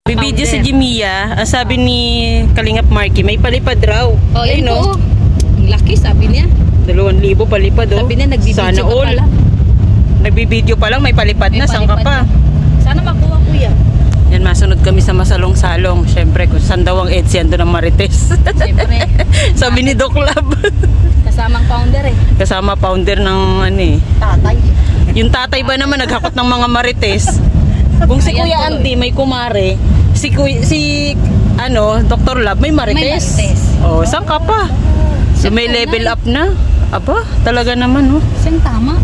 May video si Jimia, ang sabi ni Kalingap Marky, may palipad raw. Oh, yun po. Ang laki, sabi niya. 2,000 palipad, oh. Sabi niya, nagbibideo sana ka all. pala. Nagbibideo pa lang, may palipad na. Saan ka pa? Sana makuha, kuya. Yan, masunod kami sa masalong-salong. Siyempre, kung saan daw ang EDSI, ando ng Marites. Siyempre. Sabi ni Doc Lab. Kasamang founder eh. Kasama founder ng ano eh. Tatay. Yung tatay ba naman naghakot ng mga Marites? Kung si Kuya Andy may kumare, si Dr. Lab may Marites. May Marites. Oh, saan ka pa? So may level up na. Aba, talaga naman, oh. Siyang tama.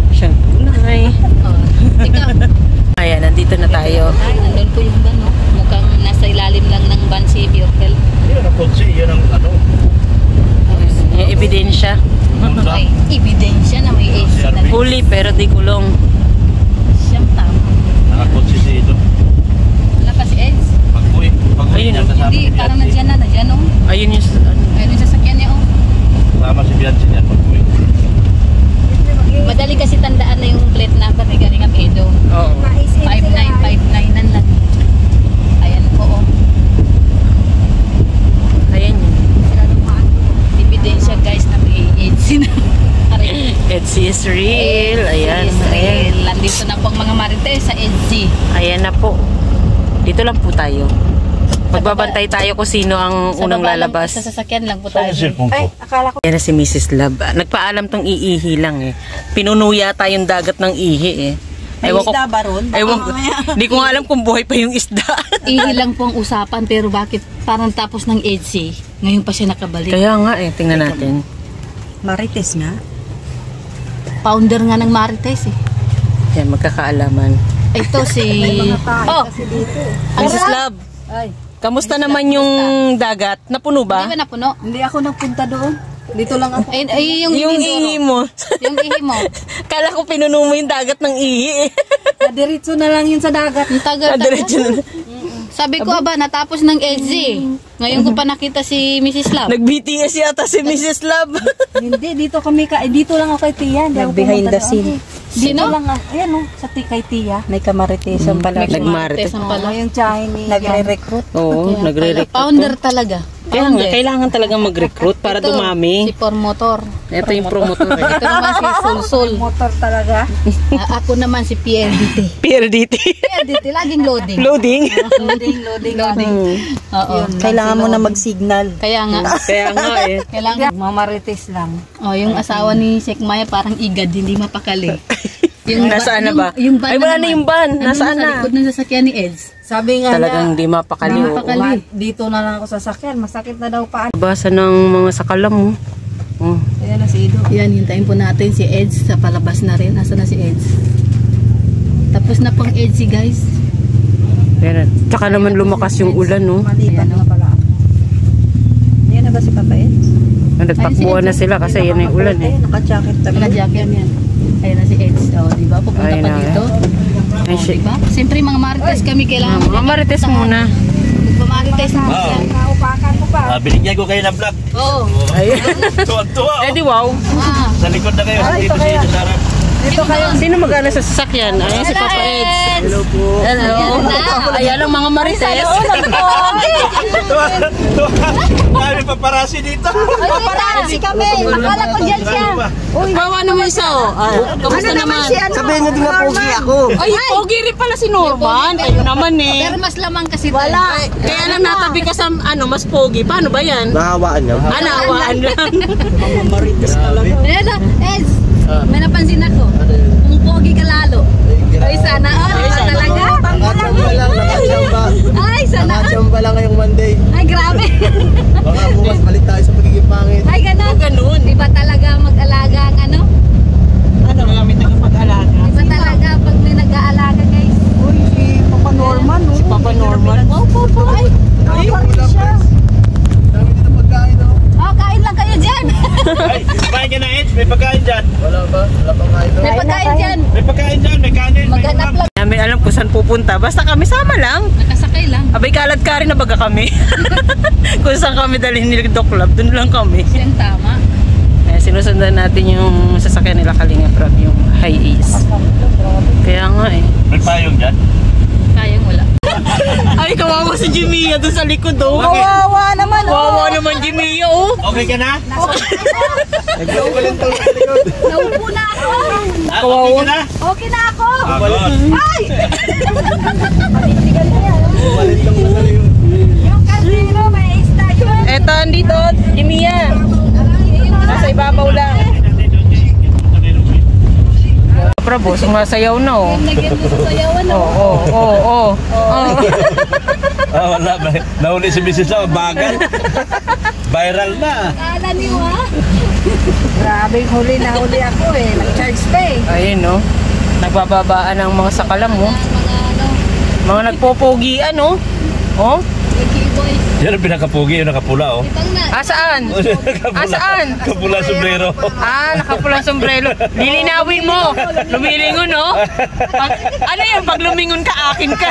Siyang tunay. Oh, ikaw. Ayan, nandito na tayo. Ay, nandun po yung van, no? Mukhang nasa ilalim lang ng van si Bjorkel. Yun ang kotse, yun ang ano. Yung ebidensya. May ebidensya na may AC na. Huli pero di kulong. Siyang tama. Nakakotse si ito. Wala pa si Eds? Pag-uwi Ayun, niya kasama Hindi, si parang Bianchi. nandiyan, no? Ayun yung Ayun yung sasakyan niya, oh. Kasama si Bianchi niya pag-uwi. Madali kasi tandaan na yung plate number ni Galing Apedo. Oo. 5959 nan lang. Ayan po, oh. Ayan yun. Ebidensya, guys, na may AIDS na. EDSI is real. Ayan. Ayan. Nandito na po ang mga Marites sa EDSI. Ayan na po. Dito lang po tayo. Magbabantay tayo kung sino ang unang lalabas. Sa sasakyan lang po Saan tayo. yung cellphone ko? Ayan na si Mrs. Lab. Nagpaalam tong iihi lang eh. Pinunuya tayong dagat ng ihi eh. May isda ba ron? Di ko nga alam kung buhay pa yung isda. Ilang po ang usapan, pero bakit parang tapos ng EDSI, ngayon pa siya nakabalik? Kaya nga eh, tingnan natin. Marites nga. Founder nga ng Marites eh. Yan, magkakaalaman. Ito si... Oh! Mrs. Lab, Ay, kamusta naman yung dagat? Napuno ba? Di ba napuno? hindi ako nagpunta doon. Dito lang ako. Ay, yung Yung ihi mo. Yung ihi mo. Kala ko pinuno mo yung dagat ng ihi eh. Diretso na lang yun sa dagat. Ang tagal. Diretso na. Sabi ko, aba, natapos ng EDSI. Ngayon ko pa nakita si Mrs. Lab. Nag-BTS yata si Mrs. Lab. Hindi, dito kami dito lang ako kay Tia. Hindi ako Behind pumunta the scene. doon. Dito lang ako. Ayan o, sa kay Tia. May kamaritesan pala. May Nagmarites. Marites pala. Yung Chinese. Nagre-recruit. Oo, nagre-recruit. Founder talaga. Kaya nga, kailangan talagang mag-recruit para Ito, dumami. Si Promotor. Ito yung promotor. Ito naman si Sulsul. Motor talaga. Ako naman si PRDT. PRDT. PRDT, laging loading. Loading. Loading. Oo. Kailangan mo na mag-signal. Kaya nga. Kaya nga eh. Kailangan. Mamarites lang. Oh, yung asawa ni Sheikh Maya parang igad, hindi mapakali. Nasaan na ba? Yung van Ay, wala na naman. yung van. Nandun Nasaan sa na? likod ng sasakyan ni Eds. Sabi nga Talagang hindi mapakali. Hindi mapakali. dito na lang ako sasakyan. Masakit na daw paan. Basa ng mga sakalam mo. Oh. Ayan na si Ido. Yan, hintayin po natin si Eds sa palabas na rin. Asa na si Eds? Tapos na pang Eds guys. Pero, tsaka naman lumakas yung ulan, no? Maliban na pala ako. Ayan na ba si Papa Ed? Nagtakbuhan na sila kasi yan yung ulan eh. Naka-jacket tabi. Naka-jacket yan. Ayun na si Eds. O, di ba? Pupunta Ayun pa na, dito. Ay, shit. Diba? Siyempre mga Marites kami kailangan. Mga Marites muna. Magpa-Marites mo Wow. siya. Naupakan mo pa. Binigyan ko kayo ng vlog. Oo. Ay. Tuwa-tuwa. Eh di wow. Ah. Sa likod na kayo. Dito si Ito Sarap. Dito kayo. Sino mag-ano sa sasakyan? Ay, si Papa Eds. Hello po. Hello. Ayan ang mga Marites. Tuwa. Dami paparasi dito. Paparazzi kami. Akala ko dyan siya. Bawa naman isa oh. Kamusta naman? Sabihin niyo din na pogi ako. Ay, pogi rin pala si Norman. Tayo naman eh. Pero mas lamang kasi Wala. Kaya lang natabi ka sa mas pogi. Paano ba yan? Nahawaan niyo. Nawaan lang. Mga marites talaga. Ayan na, Eds. May napansin ako. Kung pogi ka lalo. Ay, sana. Ay, talaga. Nakachamba lang. Nakachamba. Ay, sana. Nakachamba lang ngayong Monday. Ay, grabe. Baka bukas balik tayo sa pagiging pangit. Ay, ganun. Ganun. Iba talaga mag-alaga ang ano? Ano nga may tagapag-alaga? Iba talaga pag may nag-aalaga, guys. Uy, si Papa Norman. Si Papa Norman. Opo. Ay, Nakaparin siya. Dami dito pagkain ako. oh, kain lang kayo dyan. Ay, kumain ka na Eds. May pagkain dyan. Wala ba? Wala pang kain. May pagkain dyan. May pagkain dyan. May kanin. May Maghanap ulam. lang. Namin alam kung saan pupunta. Basta kami sama lang. Nakasakay lang. Abay kalad ka rin na baga kami. Kung saan kami dalhin ni Doc Lab, dun lang kami. Siyang tama. Sinusundan natin yung sasakyan nila Kalinga from yung high ace. Kaya nga eh. May payong dyan. Kayang wala. kawawa si Jimia doon sa likod, oh. Kawawa naman, oh. Kawawa naman, Jimia, oh. Okay ka na? Naupo na ako. Okay ka na? Okay na ako. Ay! Yung kaldero, may isda yun. Eto, andito, Jimia. Nasa ibabaw lang. Prabo, sumasayaw na, oh. Nagyan mo sa sayawan, Oo. Wala. Nahuli si Mrs. Lang. Bagal. Viral na. Kala niyo, ha? Grabe, huli na huli ako eh. Nag-charge pay. Ayun, no. Nagbababaan ang mga sakalam, oh. Mga nagpopogian, oh. Oh? Boys. Yan ang pinakapugi, yung nakapula, oh. Itang na. Saan? Saan? Nakapula sombrero. Nakapulang sombrero. Lilinawin mo. Lumilingon, no? Ano yan? Pag lumingon ka, akin ka.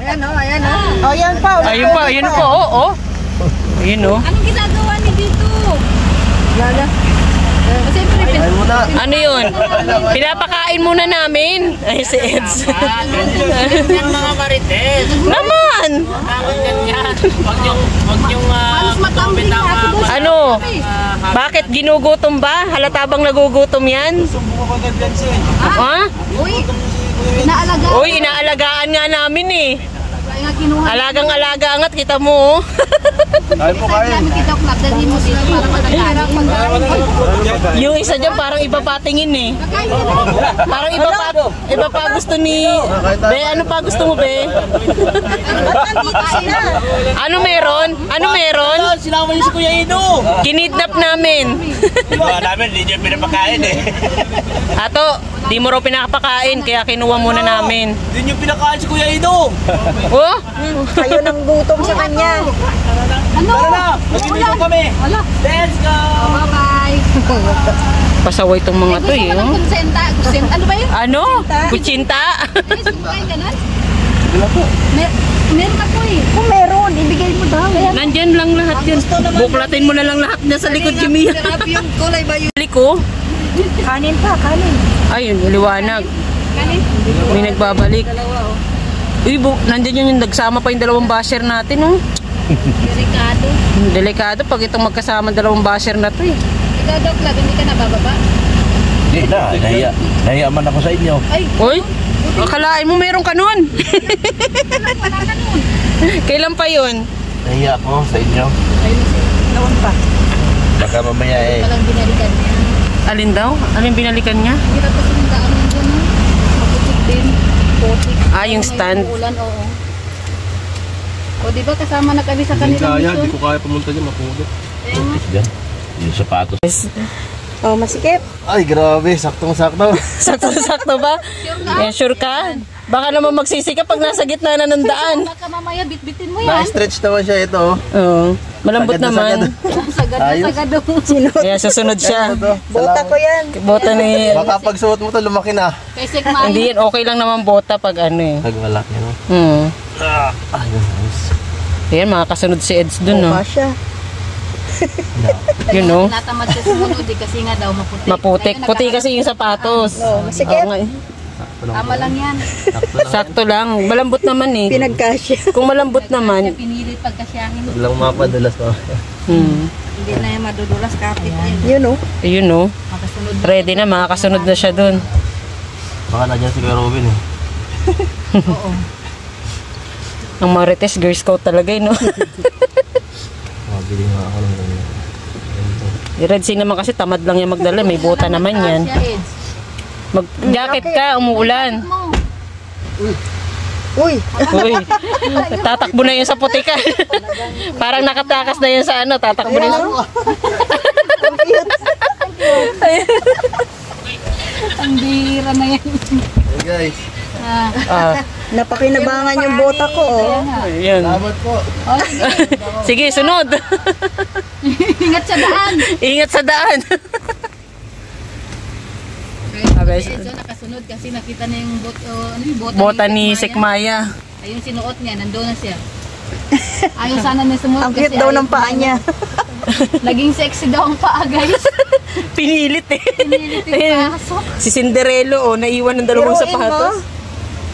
Ayan, oh. Ayan, oh. Ayan pa. Ayun po, oh. Ayun, oh. Anong ginagawa ni dito? Lala. Siyempre, Ano yun? Pinapakain muna namin. Ay, si Eds. Yan mga marites. Naman! Bakit ganyan? Huwag yung halos matambling na ako doon. Ano? Bakit ginugutom ba? Halata bang nagugutom yan? Ha? Uy, inaalaga. Uy, inaalagaan nga namin eh. Kaya nga kinuha. Alagang-alaga angat, kita mo. Kain po, kain. Namin kita klap, dali mo dito para matagharap. Yung isa dyan parang iba patingin eh. Parang iba pa gusto ni... Be, ano pa gusto mo, Be? Ano meron? Ano meron? Sinama niyo si Kuya Ido. Kinidnap namin. Diba namin, hindi niyo pinapakain eh. Ato, di mo raw pinakapakain, kaya kinuha muna namin. Hindi niyo pinakain si Kuya Ido. Oh? Kayo nang gutom sa kanya. Ano? Tara na, mag-inom kami. Wala. Let's go. Bye-bye. Pasaway tong mga to eh. Gusto ko ng Oh. kutsenta. Ano ba yun? Ano? Kutsinta? Sumain ka na? Meron ako eh. Kung meron, ibigay mo daw. Nandyan lang lahat yan. Buklatin mo na lang lahat na sa likod, Jimmy. Yung kulay ba yun? Liko? Kanin pa, kanin. Ayun, liwanag. Kanin? May nagbabalik. Dalawa oh. Uy, nandyan yung nagsama pa yung dalawang basher natin, oh. Delikado. Delikado pag itong magkasama dalawang basher na to, eh. Ikaw daw, Club, hindi ka nabababa? Hindi na, nahiya man ako sa inyo. Ay, Uy, akalain mo meron ka nun. wala ka nun. Kailan pa yun? Nahiya ako sa inyo. Nawan pa. Baka mamaya eh. Walang binalikan niya. Alin daw? Alin binalikan niya? Hirap kasi ng daan ng dyan, no? Maputik din. Putik. Yung stand. Ulan, oo. O, di ba kasama na kami sa kanilang mission? kaya pumunta dyan, mapulot. Diyan, yung sapatos. Oh, masikip. Ay, grabe, saktong-sakto. Sakto-sakto ba? Sure ka? Baka naman magsisi ka pag nasa gitna na ng daan. Baka mamaya, bitbitin mo yan. Na-stretch naman siya ito. Oo. Malambot Sagad na naman. Sagad na Ayos. sagad doon. Sinot. Kaya susunod siya. Bota ko yan. Bota ni... Baka pag suot mo to, lumaki na. Kay Sigma. Hindi yan, okay lang naman bota pag ano eh. Pag malaki, no? Ayun, nice. Ayan, makakasunod si Eds dun, no? siya. Yun, no? Natamad siya sumunod eh, kasi nga daw maputik. Maputik. Puti kasi yung sapatos. masikip. Oo nga eh. Tama lang yan. Sakto lang. Malambot naman eh. Pinagkasya. Kung malambot naman. Pinilit pagkasyahin. Huwag lang mapadalas pa. Hindi na yung madudulas kapit yan. Yun o. Ayun, no? Makasunod. Ready na, makakasunod na siya dun. Baka na dyan si Kuya Robin eh. Oo. Ang Marites, Girl Scout talaga eh, no? Mabili nga ako ng Yung Red Sea naman kasi tamad lang yung magdala. May bota naman yan. Mag-jacket ka, umuulan. Uy. Uy, tatakbo na yun sa putika. Parang nakatakas na yun sa ano, tatakbo na yun. Ang bihira na yan. Hey guys. Napakinabangan yung bota ko. Ayan. Salamat po. Sige, sunod. Ingat sa daan. Ingat sa daan. Enzo nakasunod kasi nakita na yung Bota ni Sekmaya. Ayun sinuot niya, nandoon na siya. Ayaw sana niya sumunod. Ang cute daw ng paa niya. Naging sexy daw ang paa, guys. Pinilit eh. Pinilit yung paso. Si Cinderello, oh, naiwan ng dalawang sapatos.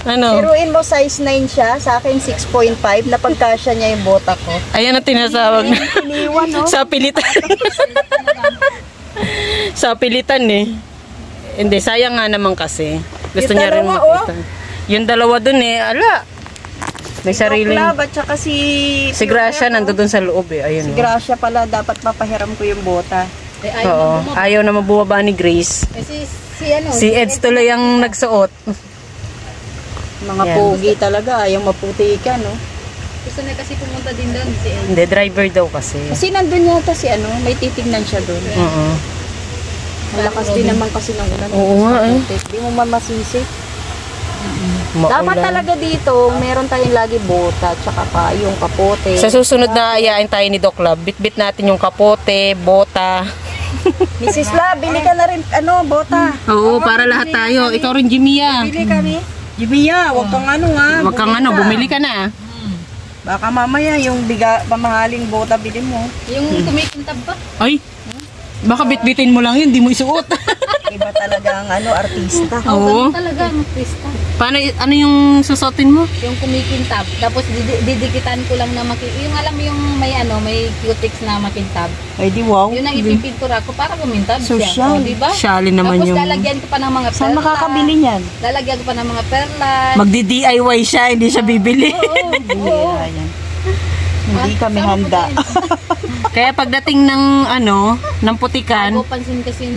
Ano? Biruin mo size 9 siya, sa akin 6.5, napagkasya niya yung bota ko. Ayan ang tinatawag na. Iniwan, no? Sa pilitan. Sa pilitan eh. Hindi, sayang nga naman kasi. Gusto Yung niya rin dalawa, makita. Yung dalawa dun eh, ala. May sariling... Club at saka si Gracia nandun sa loob eh. Ayun. Si Gracia pala, dapat mapahiram ko yung bota. Oo. Ayaw na mabubaba ni Grace. Si Eds tuloy ang nagsuot. Mga Yan. pogi talaga, ayaw maputi ka, no? Gusto na kasi pumunta din doon si Ed. Hindi, driver daw kasi. Kasi nandun yata si ano, may titignan siya doon. Oo. Malakas din naman kasi ng ulan. Oo nga eh. Hindi mo mamasisi. Maulan. Dapat talaga dito, meron tayong lagi bota, tsaka pa yung kapote. Sa susunod na ayain tayo ni Doc Lab, bitbit natin yung kapote, bota. Mrs. La, bili ka na rin, ano, bota. Oo, para lahat tayo. Ikaw rin, Jimia. Bili kami. Jimiya, wag kang ano ha. Wag kang ano, bumili ka na. Baka mamaya yung pamahaling bota bili mo. Yung kumikintab ba? Ay, baka bitbitin mo lang yun, di mo isuot. Iba talaga ang ano, artista. Oo. Talaga, Krista. Paano, ano yung susuotin mo? Yung kumikintab. Tapos didikitan ko lang na yung alam mo yung may ano, may cutex na makintab. Ay di wow. Yun ang ipipintura ko para kumintab So, siya. siya. O, diba? Shali naman Tapos yung... lalagyan ko pa ng mga perla. Saan makakabili niyan? Lalagyan ko pa ng mga perlas. Magdi-DIY siya, hindi siya bibili. Oo. Ayan. Hindi kami handa. Kaya pagdating ng ano, ng putikan, Ako pansin kasi yung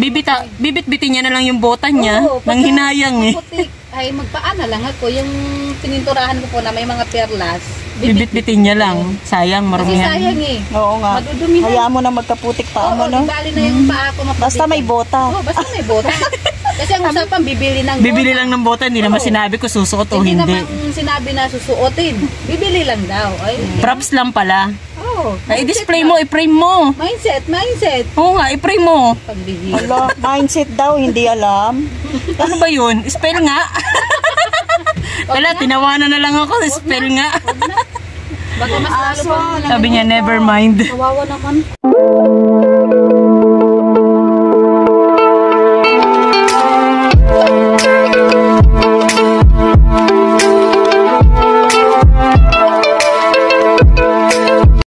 bibit-bitin niya na lang yung bota niya, Oo, nang hinayang eh. putik ay magpaana lang ako. Yung pininturahan ko po na may mga perlas. Bibit-bitin niya lang. Sayang, Kasi marumihan. sayang eh. Oo nga. Madudumihan. Hayaan mo na magkaputik pa mo, Oo, no? bali na yung paa ko maputik. Basta may bota. Oo, basta may bota. Kasi ang usapan, bibili ng Bibili bota. lang ng bota, hindi naman Oo. sinabi ko susuot o Hindi hindi. naman sinabi na susuotin. Bibili lang daw. Ay, Props lang pala. oh, Ay, i-display mo, i-frame mo. Mindset. Oo nga, i-frame mo. Pagbibili. Hala, mindset daw, hindi alam. Ano ba yun? Spell nga. Wala, tinawanan na lang ako. Spell nga. Baka mas lalo pa. Sabi niya, never mind. Kawawa naman.